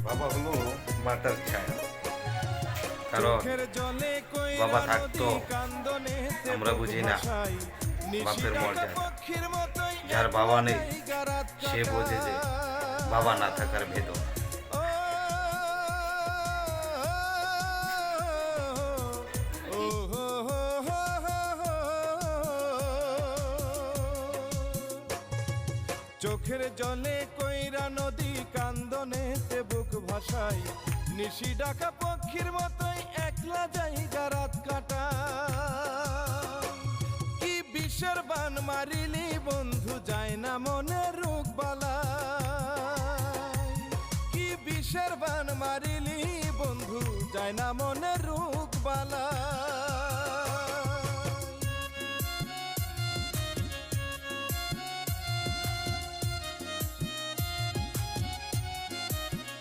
বাবা হলো মাতার ছায়া, কারণ বাবা থাকতো আমরা বুঝি না বাপের মর্যাদা। যার বাবা নেই সে বোঝে যে বাবা না থাকার বেদনা। চোখের জলে কইরা নদী কান্দনেতে বুক ভাসাই, নিশি ডাকা পক্ষীর মতোই একলা জায়গা রাত কাটা। কি বিষের বান মারিলি বন্ধু যায় না মনে রোগ বালা, কি বিষের বান মারিলি বন্ধু যায় না মনে রোগ বালা।